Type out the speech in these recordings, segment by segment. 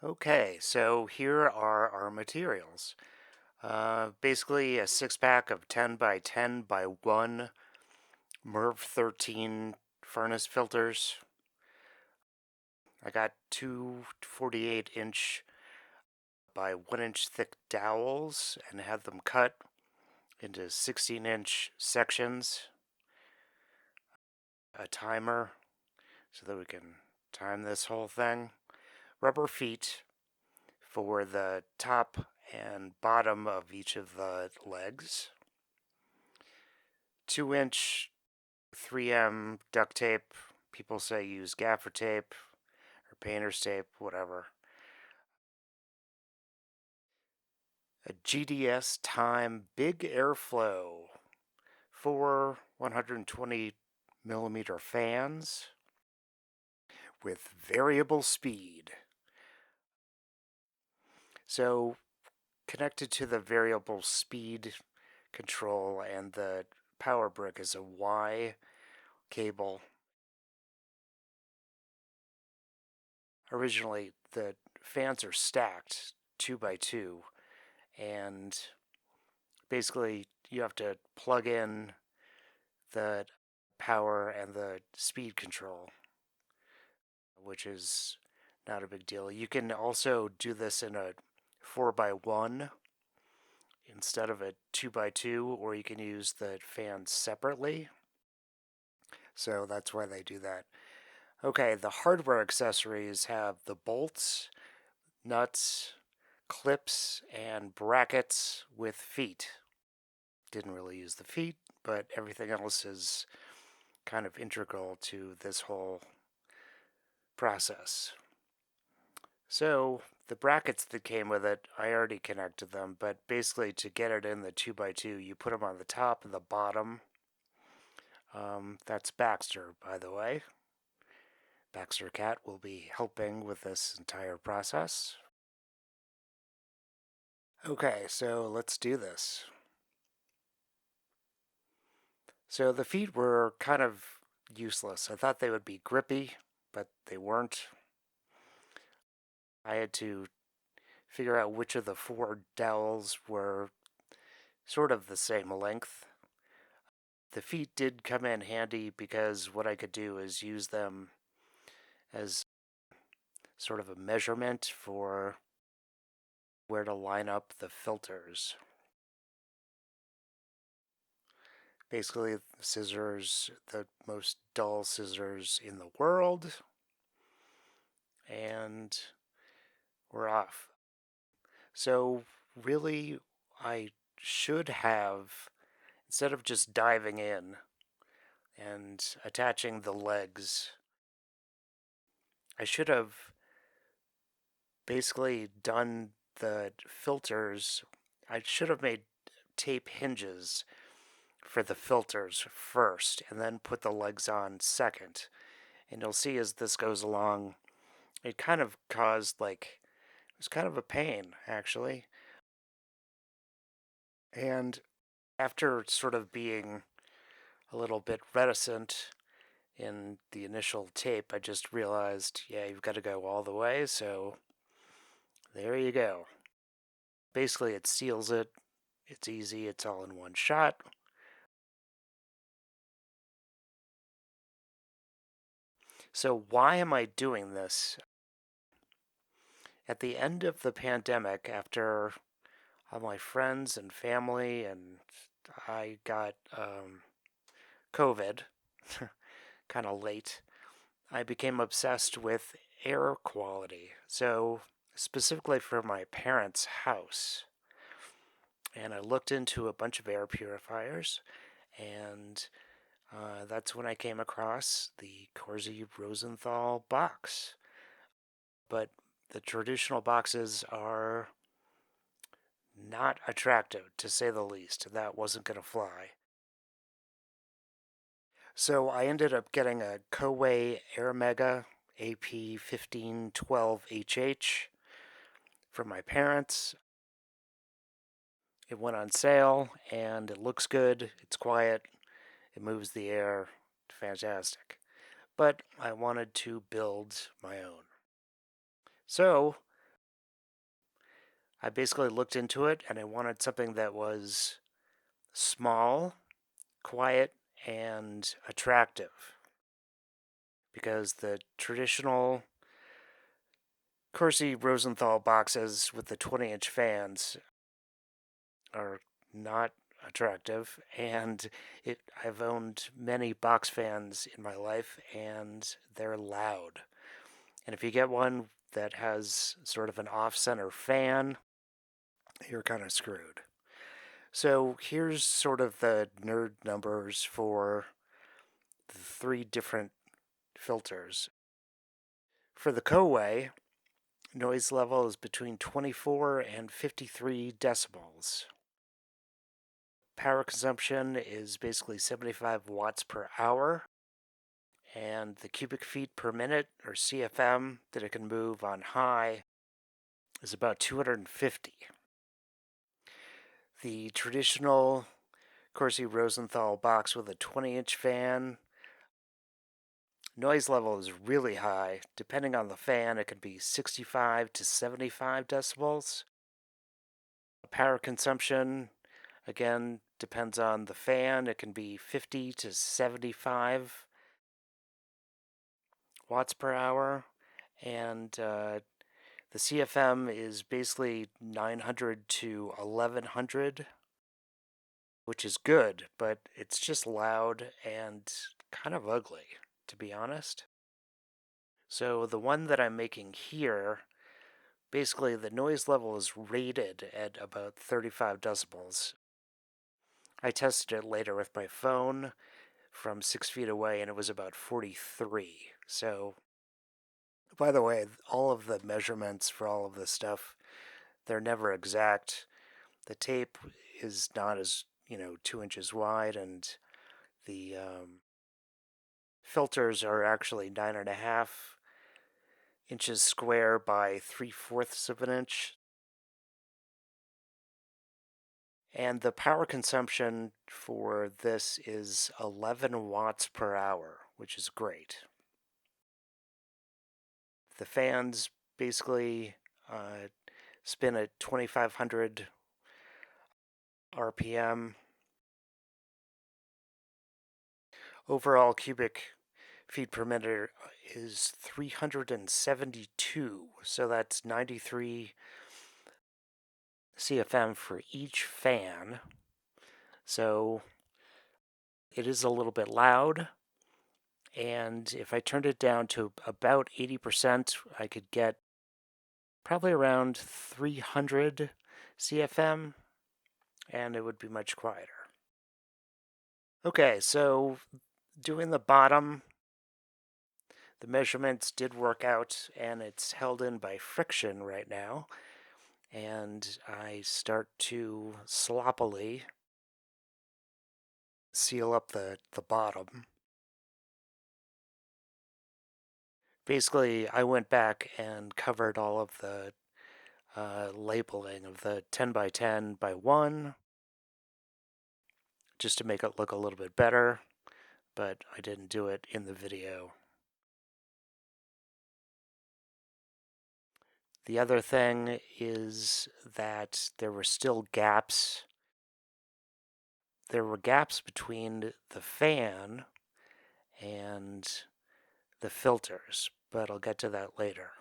Okay, so here are our materials. Basically a 6-pack of 10 by 10 by 1 MERV 13 furnace filters. I got two 48-inch by 1-inch thick dowels and had them cut into 16-inch sections. A timer so that we can time this whole thing. Rubber feet for the top and bottom of each of the legs. 2-inch 3M duct tape. People say use gaffer tape or painter's tape, whatever. A GDS time big airflow. 4 120 millimeter fans with variable speed. So connected to the variable speed control and the power brick is a Y cable. Originally, the fans are stacked 2 by 2, and basically you have to plug in the power and the speed control, which is not a big deal. You can also do this in a 4 by 1 instead of a 2 by 2, or you can use the fans separately. So that's why they do that. Okay, the hardware accessories have the bolts, nuts, clips, and brackets with feet. Didn't really use the feet, but everything else is kind of integral to this whole process. So the brackets that came with it, I already connected them, but basically to get it in the 2 by 2, you put them on the top and the bottom. That's Baxter, by the way. Baxter Cat will be helping with this entire process. Okay, so let's do this. So the feet were kind of useless. I thought they would be grippy, but they weren't. I had to figure out which of the 4 dowels were sort of the same length. The feet did come in handy because what I could do is use them as sort of a measurement for where to line up the filters. Basically, scissors, the most dull scissors in the world, and we're off. So really, I should have, instead of just diving in and attaching the legs, I should have basically done the filters. I should have made tape hinges for the filters first and then put the legs on second. And you'll see as this goes along, it kind of caused it was kind of a pain actually. And after sort of being a little bit reticent in the initial tape, I just realized, yeah, you've got to go all the way, so there you go. Basically, it seals it. It's easy. It's all in one shot. So why am I doing this? At the end of the pandemic, after all my friends and family and I got COVID, kind of late, I became obsessed with air quality. So specifically for my parents' house. And I looked into a bunch of air purifiers, and that's when I came across the Corsi-Rosenthal Box. But the traditional boxes are not attractive, to say the least. That wasn't going to fly. So I ended up getting a Kowei Air Mega AP1512HH from my parents. It went on sale, and it looks good. It's quiet. It moves the air. Fantastic. but I wanted to build my own. So I basically looked into it and I wanted something that was small, quiet, and attractive. Because the traditional Corsi-Rosenthal boxes with the 20-inch fans are not attractive, and I've owned many box fans in my life, and they're loud. And if you get one that has sort of an off-center fan, you're kind of screwed. So here's sort of the nerd numbers for the three different filters. For the Kowei, noise level is between 24 and 53 decibels. Power consumption is basically 75 watts per hour, and the cubic feet per minute, or CFM, that it can move on high is about 250. The traditional Corsi-Rosenthal box with a 20-inch fan, noise level is really high. Depending on the fan, it can be 65 to 75 decibels. Power consumption, again, depends on the fan. It can be 50 to 75 watts per hour. And the CFM is basically 900 to 1100, which is good, but it's just loud and kind of ugly, to be honest. So the one that I'm making here, basically the noise level is rated at about 35 decibels. I tested it later with my phone from 6 feet away, and it was about 43. So, by the way, all of the measurements for all of this stuff, they're never exact. The tape is not as, 2 inches wide, and the filters are actually 9.5 inches square by 3/4 of an inch. And the power consumption for this is 11 watts per hour, which is great. The fans basically spin at 2,500 RPM. Overall cubic feet per minute is 372, so that's 93 CFM for each fan. So it is a little bit loud, and if I turned it down to about 80%, I could get probably around 300 CFM, and it would be much quieter. Okay, so doing the bottom, the measurements did work out, and it's held in by friction right now. And I start to sloppily seal up the bottom. Basically, I went back and covered all of the labeling of the 10 by 10 by 1 just to make it look a little bit better, but I didn't do it in the video. The other thing is that there were still gaps. There were gaps between the fan and the filters, but I'll get to that later.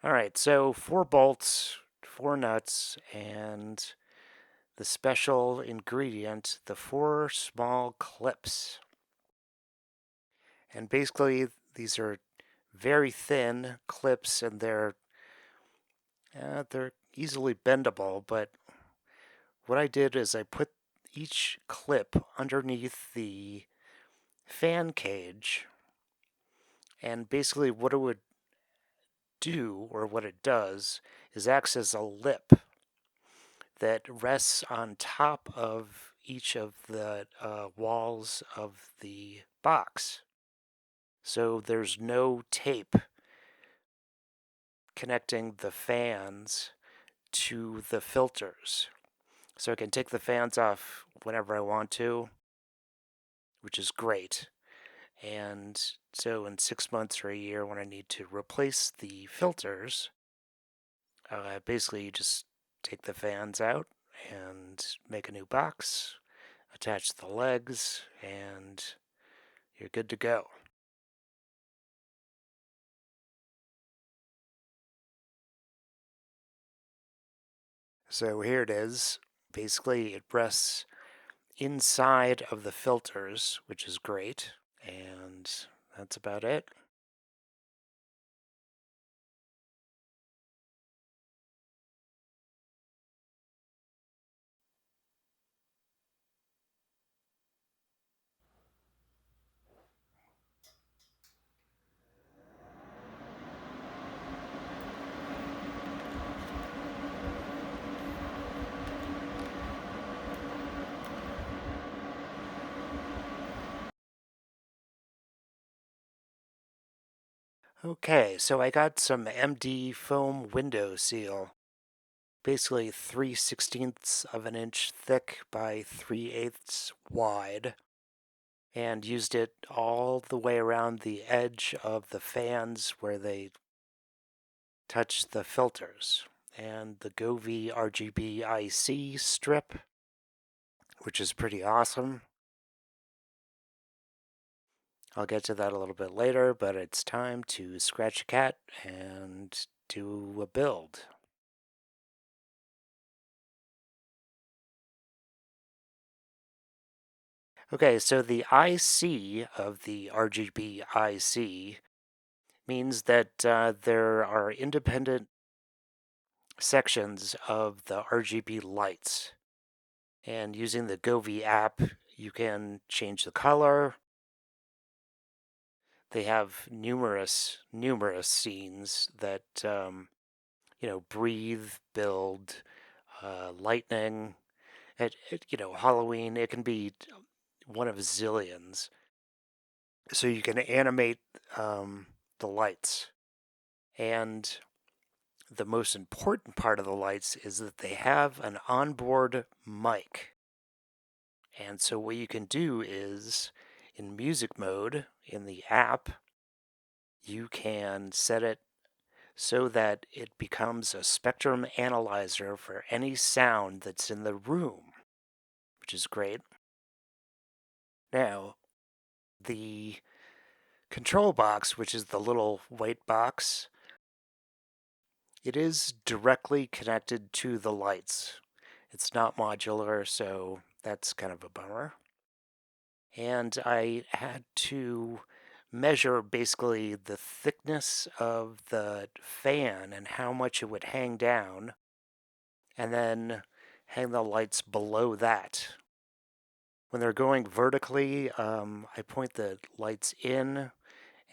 All right, so 4 bolts, 4 nuts, and the special ingredient, the 4 small clips. And basically, these are very thin clips, and they're easily bendable. But what I did is I put each clip underneath the fan cage, and basically what it would do, or what it does, is acts as a lip that rests on top of each of the walls of the box. So there's no tape connecting the fans to the filters. So I can take the fans off whenever I want to. which is great. And so in 6 months or a year, when I need to replace the filters, basically you just take the fans out and make a new box, attach the legs, and you're good to go. So here it is. Basically, it rests inside of the filters, which is great. And that's about it. Okay, so I got some MD foam window seal, basically 3/16 of an inch thick by 3/8 wide, and used it all the way around the edge of the fans where they touch the filters. And the Govee RGB IC strip, which is pretty awesome. I'll get to that a little bit later, but it's time to scratch a cat and do a build. Okay, so the IC of the RGB IC means that there are independent sections of the RGB lights. And using the Govee app, you can change the color. They have numerous scenes that, breathe, build, lightning. Halloween, it can be one of zillions. So you can animate the lights. And the most important part of the lights is that they have an onboard mic. And so what you can do is, in music mode in the app, you can set it so that it becomes a spectrum analyzer for any sound that's in the room, which is great. Now, the control box, which is the little white box, it is directly connected to the lights. It's not modular, so that's kind of a bummer. And I had to measure basically the thickness of the fan and how much it would hang down, and then hang the lights below that. When they're going vertically, I point the lights in,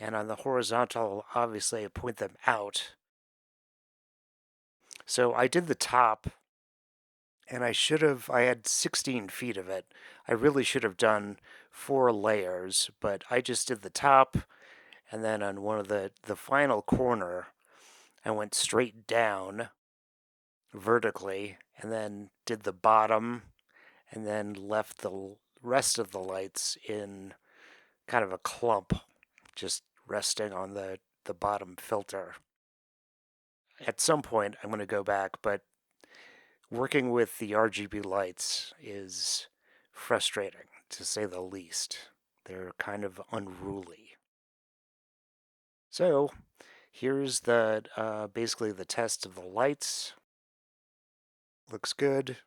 and on the horizontal, obviously, I point them out. So I did the top, and I had 16 feet of it. I really should have done 4 layers, but I just did the top, and then on one of the final corner, I went straight down vertically, and then did the bottom, and then left the rest of the lights in kind of a clump, just resting on the bottom filter. At some point, I'm going to go back, but working with the RGB lights is frustrating, to say the least. They're kind of unruly. So here's the basically the test of the lights. Looks good.